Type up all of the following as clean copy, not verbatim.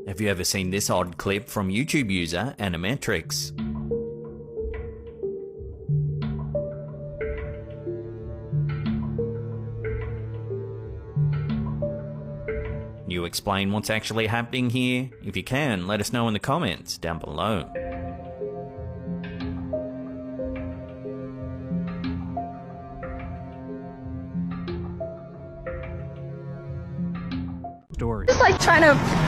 Have you ever seen this odd clip from YouTube user Animetrics? Can you explain what's actually happening here? If you can, let us know in the comments down below. Just like trying to.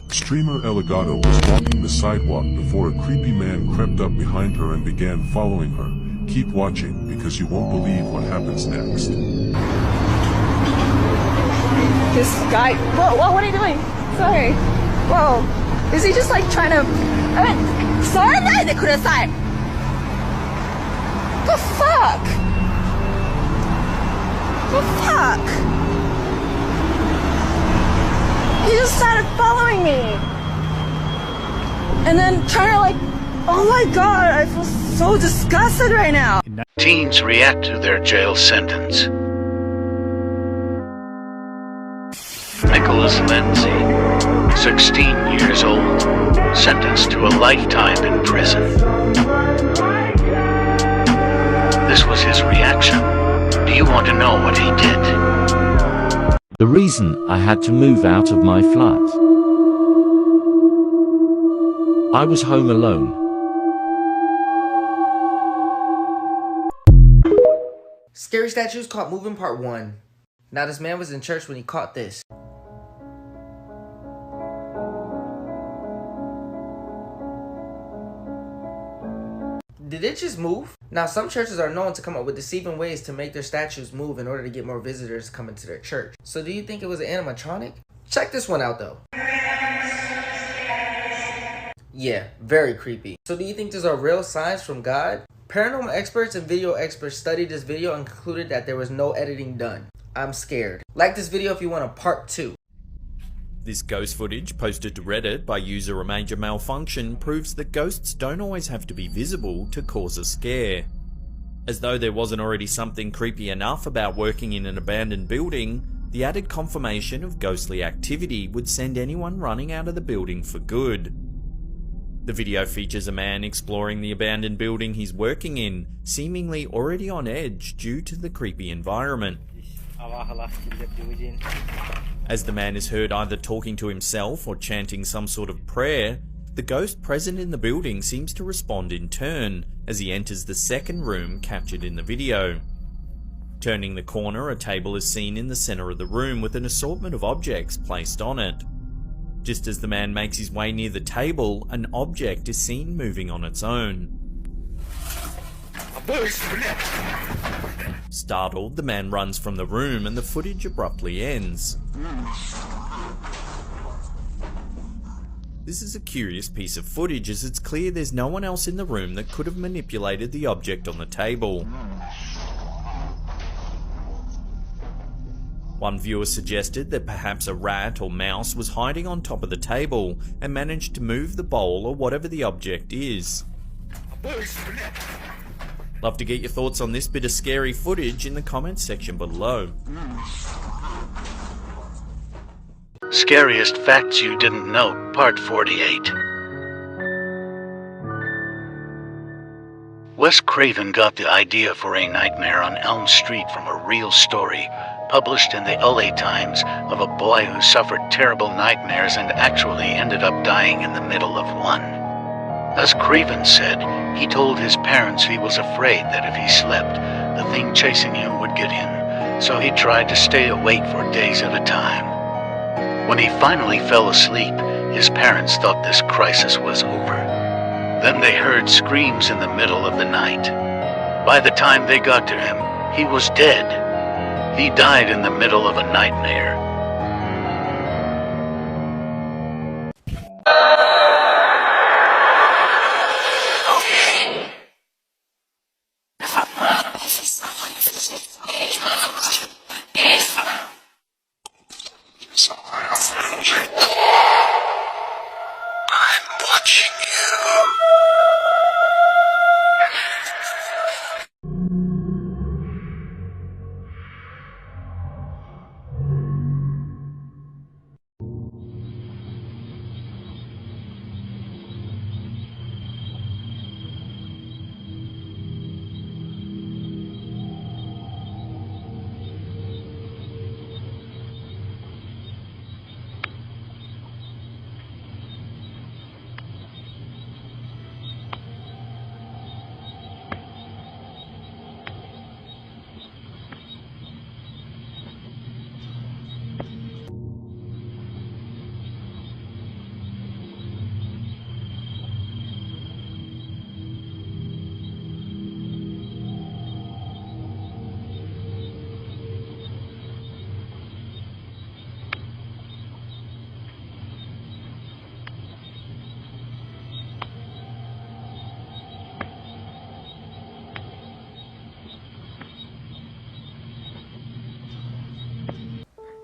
Streamer Eligado was walking the sidewalk before a creepy man crept up behind her and began following her. Keep watching because you won't believe what happens next. This guy. Whoa, what are you doing? Sorry. Whoa. Is he just like trying to. The fuck? The fuck? He just started following me. And then trying to like, oh my god, I feel so disgusted right now. Teens react to their jail sentence. Nicholas Lindsay, 16 years old, sentenced to a lifetime in prison. This was his reaction. Do you want to know what he did? The reason I had to move out of my flat. I was home alone. Scary Statues Caught Moving Part 1. Now this man was in church when he caught this. Did it just move? Now some churches are known to come up with deceiving ways to make their statues move in order to get more visitors coming to their church. So do you think it was an animatronic? Check this one out though. Yeah, very creepy. So do you think these are real signs from God? Paranormal experts and video experts studied this video and concluded that there was no editing done. I'm scared. Like this video if you want a part 2. This ghost footage posted to Reddit by user A Major Malfunction proves that ghosts don't always have to be visible to cause a scare. As though there wasn't already something creepy enough about working in an abandoned building, the added confirmation of ghostly activity would send anyone running out of the building for good. The video features a man exploring the abandoned building he's working in, seemingly already on edge due to the creepy environment. As the man is heard either talking to himself or chanting some sort of prayer, the ghost present in the building seems to respond in turn as he enters the second room captured in the video. Turning the corner, a table is seen in the center of the room with an assortment of objects placed on it. Just as the man makes his way near the table, an object is seen moving on its own. Startled, the man runs from the room and the footage abruptly ends. This is a curious piece of footage as it's clear there's no one else in the room that could have manipulated the object on the table. One viewer suggested that perhaps a rat or mouse was hiding on top of the table and managed to move the bowl or whatever the object is. Love to get your thoughts on this bit of scary footage in the comments section below. Scariest Facts You Didn't Know, Part 48. Wes Craven got the idea for A Nightmare on Elm Street from a real story published in the LA Times of a boy who suffered terrible nightmares and actually ended up dying in the middle of one. As Craven said, he told his parents he was afraid that if he slept, the thing chasing him would get him, so he tried to stay awake for days at a time. When he finally fell asleep, his parents thought this crisis was over. Then they heard screams in the middle of the night. By the time they got to him, he was dead. He died in the middle of a nightmare. I'm watching you.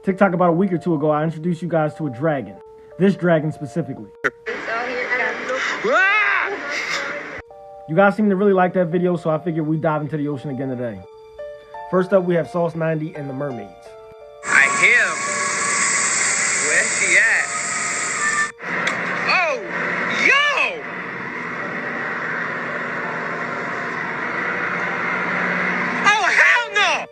TikTok about a week or two ago, I introduced you guys to a dragon. This dragon specifically. You guys seem to really like that video, so I figured we'd dive into the ocean again today. First up, we have Sauce 90 and the mermaids. I him. Where's she at? Oh, yo! Oh, hell no!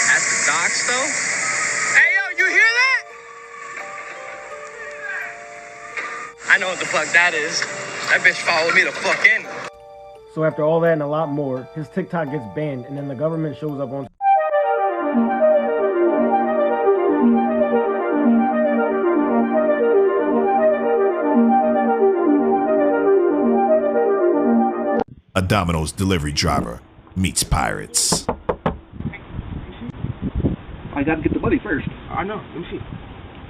That's the docks, though? Hey, yo, you hear that? I know what the fuck that is. That bitch followed me the fuck in. So after all that and a lot more, his TikTok gets banned and then the government shows up on A Domino's delivery driver meets pirates. I gotta get the money first. I know. Let me see.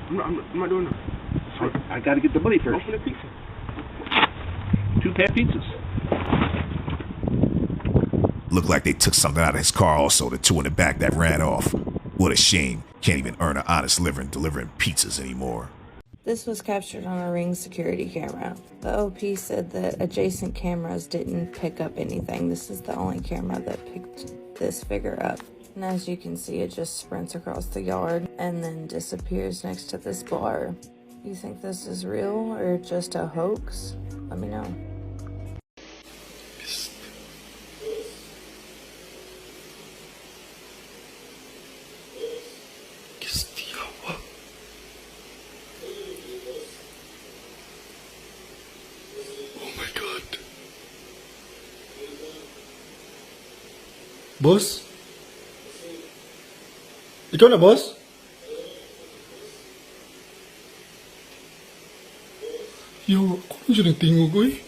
I'm not doing that. I gotta get the money first. Open the pizza. 2-pan pizzas. Looked like they took something out of his car also, the two in the back that ran off. What a shame. Can't even earn an honest living delivering pizzas anymore. This was captured on a Ring security camera. The OP said that adjacent cameras didn't pick up anything. This is the only camera that picked this figure up. And as you can see, it just sprints across the yard and then disappears next to this bar. You think this is real or just a hoax? Let me know. Bos? Ikaw na, boss? Yo, ako na dyan ang tingog ko eh.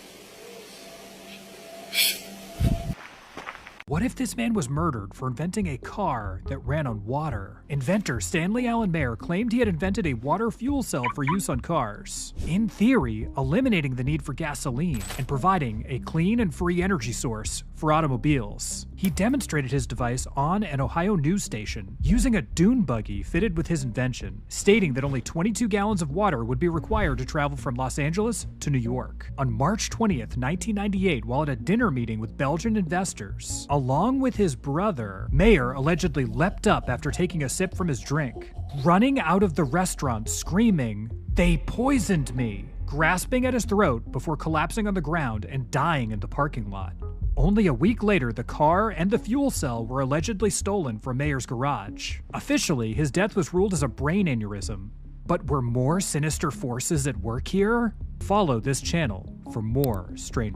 What if this man was murdered for inventing a car that ran on water? Inventor Stanley Allen Mayer claimed he had invented a water fuel cell for use on cars. In theory, eliminating the need for gasoline and providing a clean and free energy source for automobiles. He demonstrated his device on an Ohio news station using a dune buggy fitted with his invention, stating that only 22 gallons of water would be required to travel from Los Angeles to New York. On March 20th, 1998, while at a dinner meeting with Belgian investors, along with his brother, Mayer allegedly leapt up after taking a sip from his drink, running out of the restaurant screaming, "They poisoned me!" grasping at his throat before collapsing on the ground and dying in the parking lot. Only a week later, the car and the fuel cell were allegedly stolen from Mayer's garage. Officially, his death was ruled as a brain aneurysm. But were more sinister forces at work here? Follow this channel for more strange